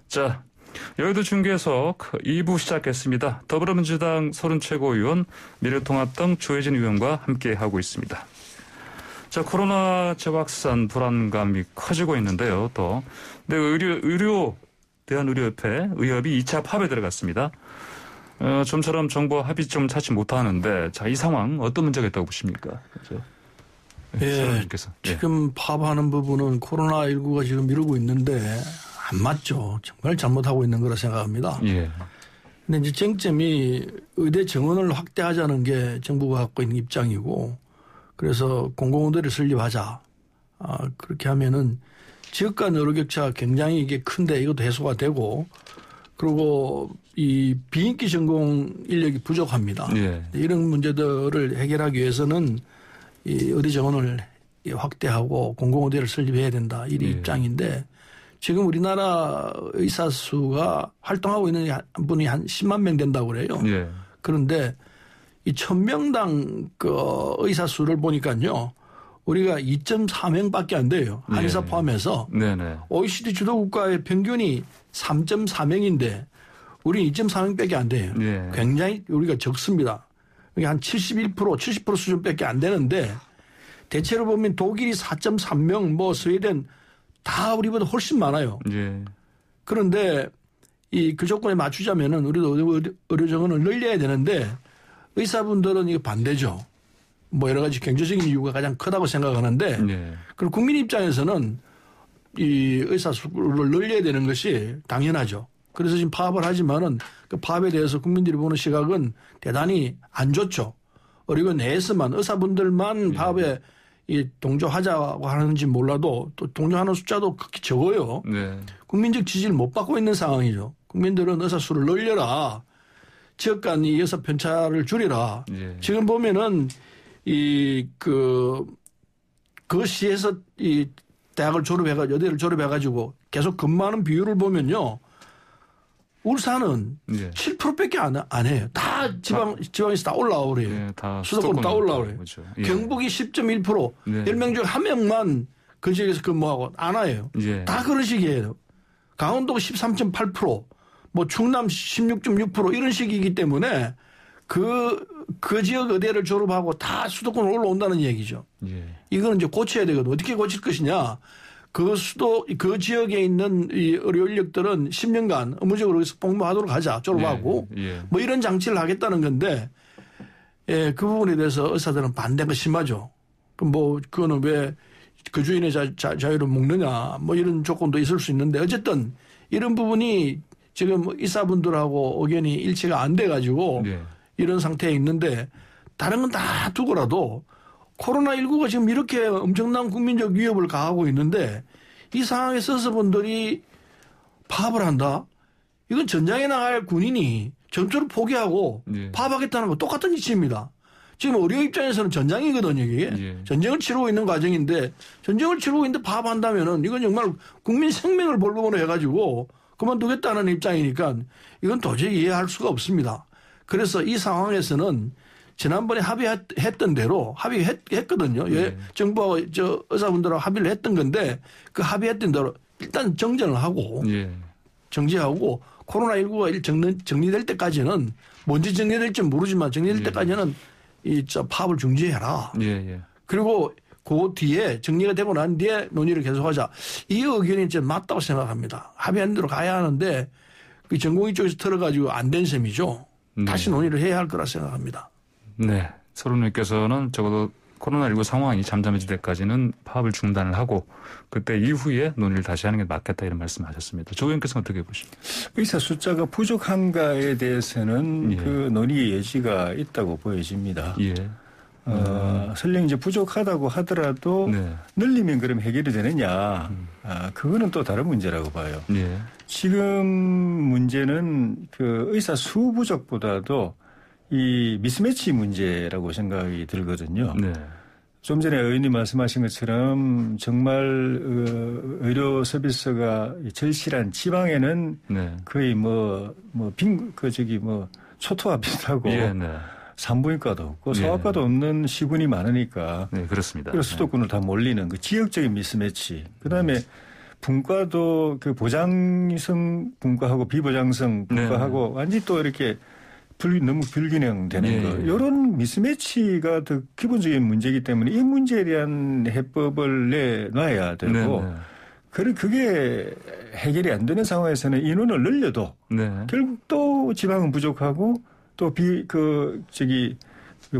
자, 여의도 중계석 2부 시작했습니다. 더불어민주당 서른 최고위원, 미래통합당 조혜진 의원과 함께하고 있습니다. 자, 코로나 재확산 불안감이 커지고 있는데요. 또 대한의료협회 의협이 2차 파업에 들어갔습니다. 좀처럼 정부 합의 좀 찾지 못하는데, 자, 이 상황 어떤 문제가 있다고 보십니까? 그렇죠? 예, 지금 파업하는 부분은 코로나19가 지금 미루고 있는데 안 맞죠. 정말 잘못하고 있는 거라 생각합니다. 예. 근데 이제 쟁점이 의대 정원을 확대하자는 게 정부가 갖고 있는 입장이고, 그래서 공공의대를 설립하자. 그렇게 하면은 지역 간 의료격차가 굉장히 이게 큰데 이것도 해소가 되고, 그리고 이 비인기 전공 인력이 부족합니다. 예. 이런 문제들을 해결하기 위해서는 이 의대 정원을 확대하고 공공의대를 설립해야 된다. 이 입장인데, 지금 우리나라 의사 수가 활동하고 있는 분이 한 10만 명 된다고 그래요. 예. 그런데 이 1000명당 그 의사 수를 보니까요, 우리가 2.4명밖에 안 돼요. 한의사 포함해서. 네네. OECD 주도 국가의 평균이 3.4명인데 우리 2.4명밖에 안 돼요. 예. 굉장히 우리가 적습니다. 이게 한 71%, 70% 수준밖에 안 되는데, 대체로 보면 독일이 4.3명, 뭐 스웨덴 다 우리보다 훨씬 많아요. 예. 그런데 그 조건에 맞추자면은 우리도 의료 정원을 늘려야 되는데 의사분들은 이거 반대죠. 뭐 여러 가지 경제적인 이유가 가장 크다고 생각하는데, 예. 그리고 국민 입장에서는 이 의사 수를 늘려야 되는 것이 당연하죠. 그래서 지금 파업을 하지만은 그 파업에 대해서 국민들이 보는 시각은 대단히 안 좋죠. 그리고 내에서만 의사분들만 파업에 동조하자고 하는지 몰라도 또 동조하는 숫자도 극히 적어요. 네. 국민적 지지를 못 받고 있는 상황이죠. 국민들은 의사 수를 늘려라. 지역 간 이 의사 편차를 줄이라. 예. 지금 보면은 그 시에서 이 대학을 졸업해가지고 여대를 졸업해가지고 계속 근무하는 비율을 보면요, 울산은 7%밖에 안 해요. 다 지방에서 다 올라오고 그래요. 예, 다 수도권 다 올라오고 그래요. 그렇죠. 예. 경북이 10.1%, 10명 중 1명만 그 지역에서 근무하고 안 와요. 예. 다 그런 식이에요. 강원도가 13.8%, 뭐 충남 16.6% 이런 식이기 때문에 그 지역 의대를 졸업하고 다 수도권으로 올라온다는 얘기죠. 예. 이거는 이제 고쳐야 되거든. 어떻게 고칠 것이냐. 그 지역에 있는 이 의료 인력들은 10년간 의무적으로 여기서 복무하도록 하자. 졸업하고. 예. 뭐 이런 장치를 하겠다는 건데, 예, 그 부분에 대해서 의사들은 반대가 심하죠. 그거는 왜 그 주인의 자유를 먹느냐. 뭐 이런 조건도 있을 수 있는데, 어쨌든 이런 부분이 지금 의사분들하고 의견이 일치가 안 돼가지고 이런 상태에 있는데, 다른 건 다 두고라도 코로나19가 지금 이렇게 엄청난 국민적 위협을 가하고 있는데 이 상황에 서서분들이 파업을 한다? 이건 전장에 나갈 군인이 전투를 포기하고 파업하겠다는 거 똑같은 이치입니다. 지금 의료 입장에서는 전장이거든요, 이게. 전쟁을 치르고 있는 과정인데, 전쟁을 치르고 있는데 파업한다면은 이건 정말 국민 생명을 볼모로 해가지고 그만두겠다는 입장이니까 이건 도저히 이해할 수가 없습니다. 그래서 이 상황에서는 지난번에 합의했던 대로 합의했거든요. 정부하고 의사분들하고 합의를 했던 건데 그 합의했던 대로 일단 정전을 하고 정지하고 코로나19가 정리될 때까지는 뭔지 정리될지 모르지만 정리될 때까지는 파업을 중지해라. 그리고 그 뒤에 정리가 되고 난 뒤에 논의를 계속하자. 이 의견이 좀 맞다고 생각합니다. 합의한 대로 가야 하는데 그 전공의 쪽에서 틀어가지고 안 된 셈이죠. 다시 논의를 해야 할 거라 생각합니다. 네. 서른님께서는 적어도 코로나19 상황이 잠잠해질 때까지는 파업을 중단을 하고 그때 이후에 논의를 다시 하는 게 맞겠다 이런 말씀하셨습니다. 조 의원께서는 어떻게 보십니까? 의사 숫자가 부족한가에 대해서는 그 논의의 여지가 있다고 보여집니다. 설령 이제 부족하다고 하더라도 늘리면 그럼 해결이 되느냐. 그거는 또 다른 문제라고 봐요. 지금 문제는 그 의사 수 부족보다도 이 미스매치 문제라고 생각이 들거든요. 좀 전에 의원님 말씀하신 것처럼 정말 의료 서비스가 절실한 지방에는 거의 초토화 비슷하고 산부인과도 없고 소아과도 없는 시군이 많으니까. 그렇습니다. 그래서 수도권을 다 몰리는 그 지역적인 미스매치. 그다음에 분과도 그 보장성 분과하고 비보장성 분과하고 완전히 또 이렇게 너무 불균형되는 거. 이런 미스매치가 더 기본적인 문제이기 때문에 이 문제에 대한 해법을 내놔야 되고 그게 해결이 안 되는 상황에서는 인원을 늘려도 결국 또 지방은 부족하고 또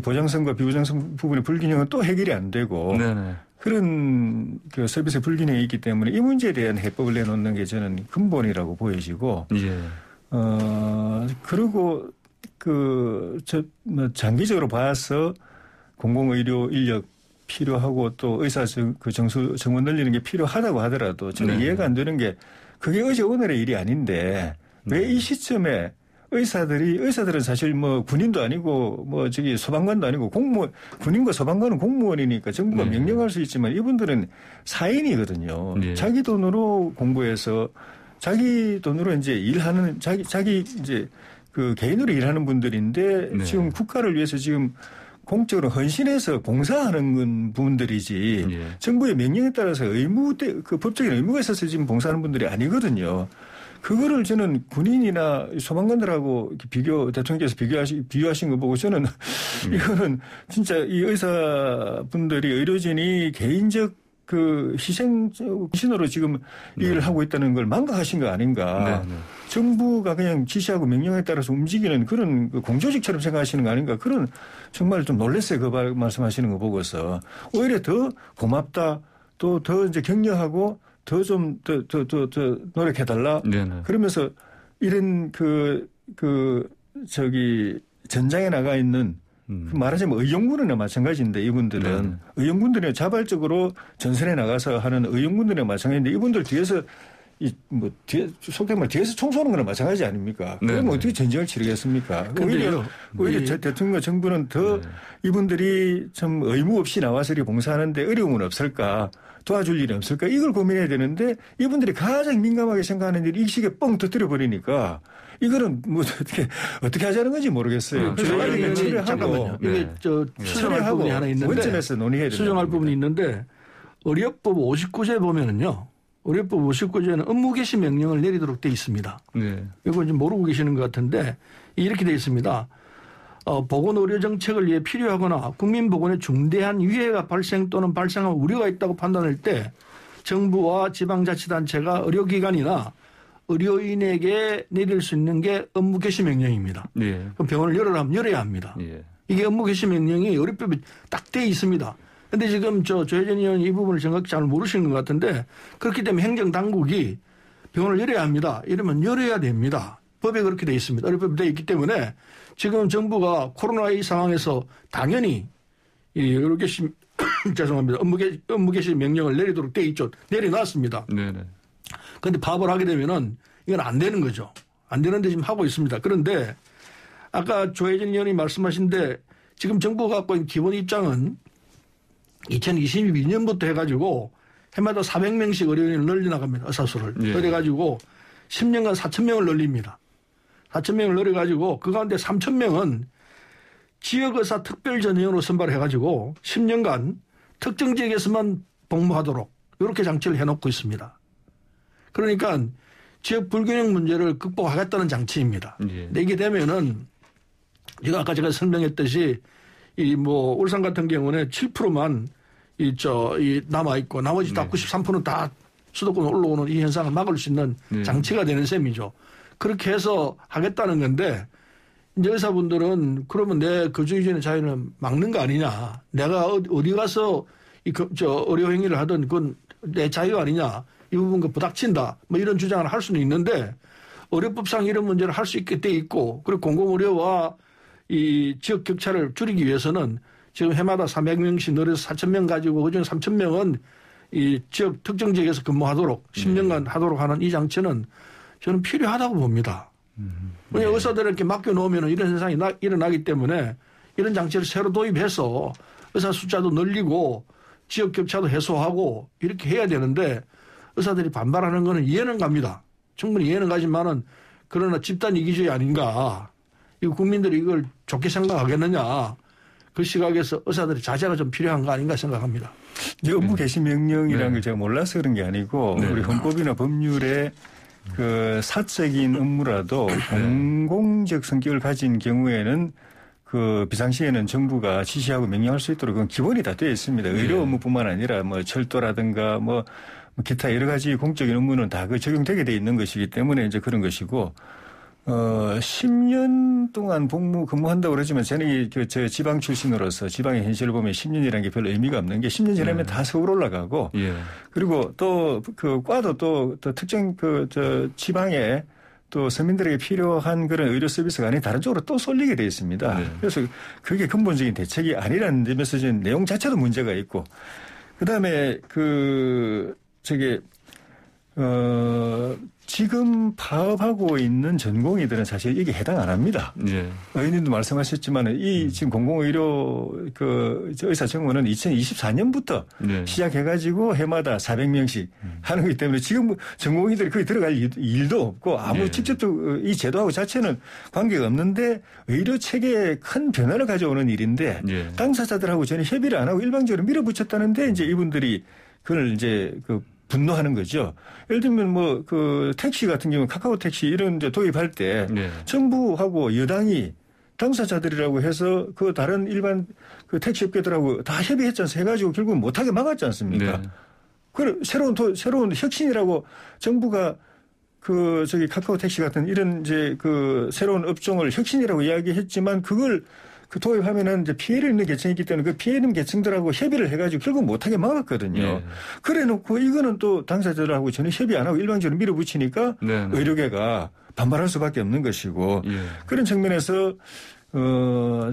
보장성과 비보장성 부분의 불균형은 또 해결이 안 되고 그런 그 서비스 불균형이 있기 때문에 이 문제에 대한 해법을 내놓는 게 저는 근본이라고 보여지고 그리고 장기적으로 봐서 공공의료 인력 필요하고 또 의사 정원 늘리는 게 필요하다고 하더라도 저는 이해가 안 되는 게 그게 어제 오늘의 일이 아닌데 왜 이 시점에 의사들은 사실 뭐 군인도 아니고 뭐 소방관도 아니고 군인과 소방관은 공무원이니까 정부가 명령할 수 있지만 이분들은 사인이거든요. 자기 돈으로 공부해서 자기 돈으로 이제 일하는 자기 이제 그 개인으로 일하는 분들인데 지금 국가를 위해서 지금 공적으로 헌신해서 봉사하는 분들이지 정부의 명령에 따라서 법적인 의무가 있어서 지금 봉사하는 분들이 아니거든요. 그거를 저는 군인이나 소방관들하고 대통령께서 비교하신 거 보고 저는 이거는 진짜 이 의사분들이 의료진이 개인적 그 희생신으로 지금 일을 하고 있다는 걸 망각하신 거 아닌가. 정부가 그냥 지시하고 명령에 따라서 움직이는 그런 공조직처럼 생각하시는 거 아닌가. 그런 정말 좀 놀랐어요. 그 말씀하시는 거 보고서. 오히려 더 고맙다. 또 더 이제 격려하고 더 노력해달라. 그러면서 이런 전장에 나가 있는 말하자면 의용군이나 마찬가지인데 이분들은 의용군들이 자발적으로 전선에 나가서 하는 의용군들이나 마찬가지인데 이분들 뒤에서 속된 말 뒤에서 총 쏘는 거나 마찬가지 아닙니까? 그러면 어떻게 전쟁을 치르겠습니까? 오히려 대통령과 정부는 더 이분들이 참 의무 없이 나와서 이렇게 봉사하는데 어려움은 없을까? 도와줄 일이 없을까? 이걸 고민해야 되는데 이분들이 가장 민감하게 생각하는 일이 이 시기에 뻥 터뜨려 버리니까 이거는 뭐 어떻게 하자는 건지 모르겠어요. 잠깐만요. 이게 수정할 부분이 하나 있는데 원점에서 논의해야 수정할 부분이 있는데 의료법 59조에 보면은요. 의료법 59조에는 업무 개시 명령을 내리도록 돼 있습니다. 이거 이제 모르고 계시는 것 같은데 이렇게 돼 있습니다. 보건의료 정책을 위해 필요하거나 국민보건에 중대한 위해가 발생 또는 발생할 우려가 있다고 판단할 때 정부와 지방자치단체가 의료기관이나 의료인에게 내릴 수 있는 게 업무 개시 명령입니다. 그럼 병원을 열어라면 열어야 합니다. 이게 업무 개시 명령이 의료법에 딱 돼 있습니다. 그런데 지금 조혜전 의원이 이 부분을 정확히 잘 모르시는 것 같은데 그렇기 때문에 행정당국이 병원을 열어야 합니다. 이러면 열어야 됩니다. 법에 그렇게 돼 있습니다. 의료법에 돼 있기 때문에 지금 정부가 코로나 이 상황에서 당연히 이 의료개시 죄송합니다. 업무 개시 명령을 내리도록 돼 있죠. 내려놨습니다. 그런데 파업을 하게 되면은 이건 안 되는 거죠. 안 되는데 지금 하고 있습니다. 그런데 아까 조혜진 의원이 말씀하신데 지금 정부가 갖고 있는 기본 입장은 2022년부터 해가지고 해마다 400명씩 의료인을 늘려나갑니다. 의사수를. 그래가지고 10년간 4,000명을 늘립니다. 4,000명을 늘려가지고 그 가운데 3,000명은 지역의사 특별전형으로 선발해가지고 10년간 특정 지역에서만 복무하도록 이렇게 장치를 해놓고 있습니다. 그러니까 지역 불균형 문제를 극복하겠다는 장치입니다. 근데 이게 되면은 아까 제가 설명했듯이 울산 같은 경우는 7%만 남아있고 나머지 다 93%는 다 수도권 올라오는 이 현상을 막을 수 있는 장치가 되는 셈이죠. 그렇게 해서 하겠다는 건데 이제 의사분들은 그러면 내 거주의존의 자유는 막는 거 아니냐. 내가 어디 가서 의료 행위를 하든 그건 내 자유 아니냐. 이 부분 부닥친다. 뭐 이런 주장을 할 수는 있는데 의료법상 이런 문제를 할 수 있게 돼 있고 그리고 공공의료와 이 지역 격차를 줄이기 위해서는 지금 해마다 300명씩 늘려서 4,000명 가지고 그중 3,000명은 이 지역 특정 지역에서 근무하도록 10년간 하도록 하는 이 장치는 저는 필요하다고 봅니다. 왜냐하면 의사들을 이렇게 맡겨놓으면 이런 현상이 일어나기 때문에 이런 장치를 새로 도입해서 의사 숫자도 늘리고 지역 격차도 해소하고 이렇게 해야 되는데 의사들이 반발하는 거는 이해는 갑니다. 충분히 이해는 가지만은 그러나 집단 이기주의 아닌가. 이 국민들이 이걸 좋게 생각하겠느냐. 그 시각에서 의사들의 자제가 좀 필요한 거 아닌가 생각합니다. 이 업무 개시 명령이라는 걸 제가 몰라서 그런 게 아니고 우리 헌법이나 법률에 그 사적인 업무라도 공공적 성격을 가진 경우에는 그 비상시에는 정부가 지시하고 명령할 수 있도록 그건 기본이 다 되어 있습니다. 의료 업무뿐만 아니라 뭐 철도라든가 뭐 기타 여러 가지 공적인 업무는 다 그 적용되게 돼 있는 것이기 때문에 이제 그런 것이고 10년 동안 근무한다고 그러지만 저는 저 지방 출신으로서 지방의 현실을 보면 10년이라는 게 별로 의미가 없는 게 10년 지나면 다 서울 올라가고 그리고 또 그 과도 또 특정 저 지방에 또 서민들에게 필요한 그런 의료 서비스가 아닌 다른 쪽으로 또 쏠리게 돼 있습니다. 그래서 그게 근본적인 대책이 아니라는 점에서 지금 내용 자체도 문제가 있고 그다음에 지금 파업하고 있는 전공의들은 사실 이게 해당 안 합니다. 의원님도 말씀하셨지만 이 지금 공공의료 의사 정원은 2024년부터 시작해가지고 해마다 400명씩 하는 거기 때문에 지금 전공의들이 거기 들어갈 일도 없고 아무 직접적 이 제도하고 자체는 관계가 없는데 의료 체계에 큰 변화를 가져오는 일인데 당사자들하고 전혀 협의를 안 하고 일방적으로 밀어붙였다는데 이제 이분들이 그걸 이제 분노하는 거죠. 예를 들면 택시 같은 경우는 카카오 택시 이런 데 도입할 때 정부하고 여당이 당사자들이라고 해서 그 다른 일반 택시 업계들하고 다 협의했지 않습니까? 해가지고 결국은 못하게 막았지 않습니까? 그래 새로운 혁신이라고 정부가 카카오 택시 같은 이런 이제 새로운 업종을 혁신이라고 이야기했지만 그걸 도입하면은 이제 피해를 입는 계층이 있기 때문에 그 피해 입는 계층들하고 협의를 해가지고 결국 못하게 막았거든요. 그래 놓고 이거는 또 당사자들하고 전혀 협의 안 하고 일방적으로 밀어붙이니까 의료계가 반발할 수밖에 없는 것이고 그런 측면에서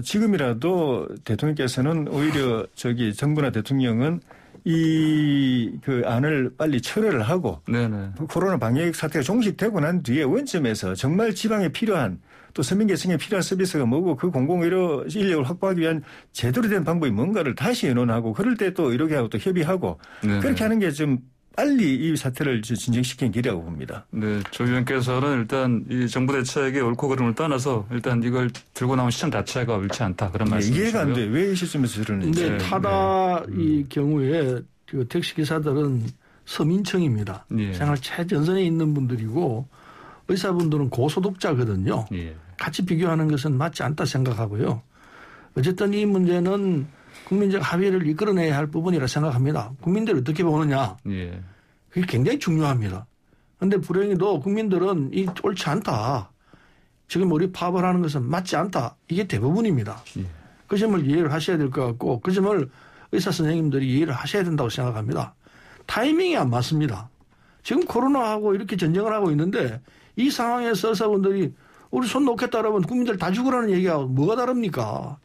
지금이라도 대통령께서는 오히려 정부나 대통령은 이 안을 빨리 철회를 하고 코로나 방역 사태가 종식되고 난 뒤에 원점에서 정말 지방에 필요한 또 서민계층에 필요한 서비스가 뭐고 그 공공의료 인력을 확보하기 위한 제대로 된 방법이 뭔가를 다시 의논하고 그럴 때 또 의료계하고 또 협의하고 그렇게 하는 게 좀 빨리 이 사태를 진정시키는 길이라고 봅니다. 네, 조 의원께서는 일단 이 정부 대책의 옳고 그름을 떠나서 일단 이걸 들고 나온 시점 자체가 옳지 않다 그런 말씀이시고요. 이해가 안 돼. 왜 이 시점에서 그러는지. 근데 타다 이 경우에 택시 기사들은 서민층입니다. 생활 최전선에 있는 분들이고 의사분들은 고소득자거든요. 같이 비교하는 것은 맞지 않다 생각하고요. 어쨌든 이 문제는 국민적 합의를 이끌어내야 할 부분이라 생각합니다. 국민들이 어떻게 보느냐. 그게 굉장히 중요합니다. 그런데 불행히도 국민들은 이 옳지 않다. 지금 우리 파업을 하는 것은 맞지 않다. 이게 대부분입니다. 그 점을 이해를 하셔야 될 것 같고 그 점을 의사 선생님들이 이해를 하셔야 된다고 생각합니다. 타이밍이 안 맞습니다. 지금 코로나하고 이렇게 전쟁을 하고 있는데 이 상황에서 의사분들이 우리 손 놓겠다 그러면 국민들 다 죽으라는 얘기하고 뭐가 다릅니까?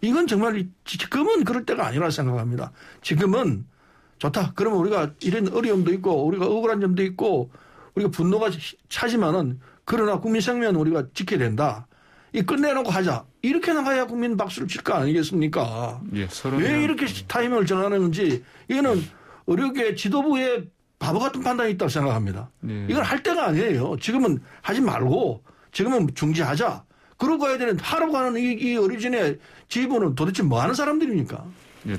이건 정말 지금은 그럴 때가 아니라 생각합니다. 지금은 좋다. 그러면 우리가 이런 어려움도 있고 우리가 억울한 점도 있고 우리가 분노가 차지만은 그러나 국민 생명은 우리가 지켜야 된다. 이 끝내놓고 하자. 이렇게 나가야 국민 박수를 칠 거 아니겠습니까? 왜 이렇게 타이밍을 정하는지 이거는 의료계 지도부의 바보 같은 판단이 있다고 생각합니다. 이건 할 때가 아니에요. 지금은 하지 말고 지금은 중지하자. 그러고 가야 되는 하러 가는 이 의료진의 지휘부는 도대체 뭐 하는 사람들입니까?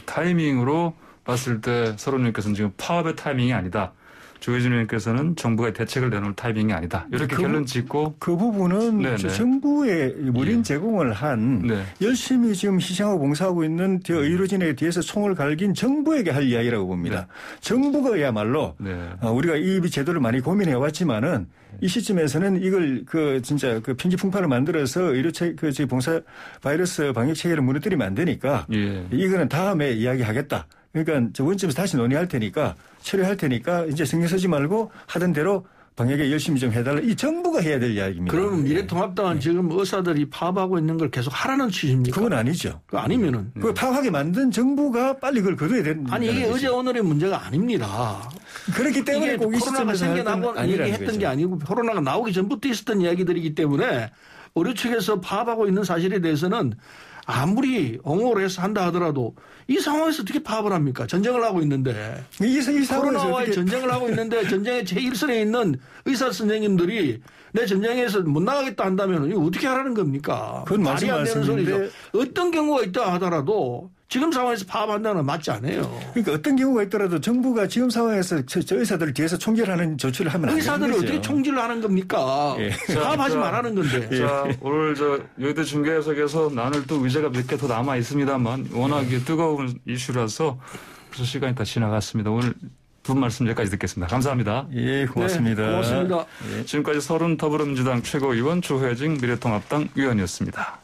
타이밍으로 봤을 때 서론님께서는 지금 파업의 타이밍이 아니다. 조혜진 의원께서는 정부가 대책을 내놓을 타이밍이 아니다. 이렇게 결론 짓고. 그 부분은 정부의 무린 제공을 한 열심히 지금 희생하고 봉사하고 있는 의료진에 대해서 총을 갈긴 정부에게 할 이야기라고 봅니다. 정부가야말로 우리가 이 제도를 많이 고민해 왔지만은 이 시점에서는 이걸 진짜 편지풍파를 만들어서 의료체 봉사 바이러스 방역 체계를 무너뜨리면 안 되니까 이거는 다음에 이야기하겠다. 그러니까 저 원점에서 다시 논의할 테니까 처리할 테니까 이제 신경 쓰지 말고 하던 대로 방역에 열심히 좀 해달라. 이 정부가 해야 될 이야기입니다. 그럼 미래통합당은 지금 의사들이 파업하고 있는 걸 계속 하라는 취지입니까? 그건 아니죠. 그거 아니면은. 그 파업하게 만든 정부가 빨리 그걸 거둬야 되는. 아니 이게 어제 오늘의 문제가 아닙니다. 그렇기 때문에 꼭 이 코로나가 생겨나고 얘기했던 게 아니고 코로나가 나오기 전부터 있었던 이야기들이기 때문에 의료 측에서 파업하고 있는 사실에 대해서는 아무리 옹호를 해서 한다 하더라도 이 상황에서 어떻게 파업을 합니까? 전쟁을 하고 있는데. 코로나와의 전쟁을 하고 있는데 전쟁의 제1선에 있는 의사 선생님들이 내 전쟁에서 못 나가겠다 한다면 이거 어떻게 하라는 겁니까? 그건 말이 안 되는 소리죠. 어떤 경우가 있다 하더라도 지금 상황에서 파업한다는 건 맞지 않아요. 그러니까 어떤 경우가 있더라도 정부가 지금 상황에서 저 의사들을 뒤에서 총질하는 조치를 하면 안 되는 거죠. 의사들을 어떻게 총질을 하는 겁니까? 예. 파업하지 말라는 건데. 자, 오늘 여의도 중계석에서 나눌 또 의제가 몇 개 더 남아 있습니다만 워낙에 뜨거운 이슈라서 벌써 시간이 다 지나갔습니다. 오늘 두 분 말씀 여기까지 듣겠습니다. 감사합니다. 예, 고맙습니다. 네, 고맙습니다. 지금까지 서른 더불어민주당 최고위원 조혜진 미래통합당 위원이었습니다.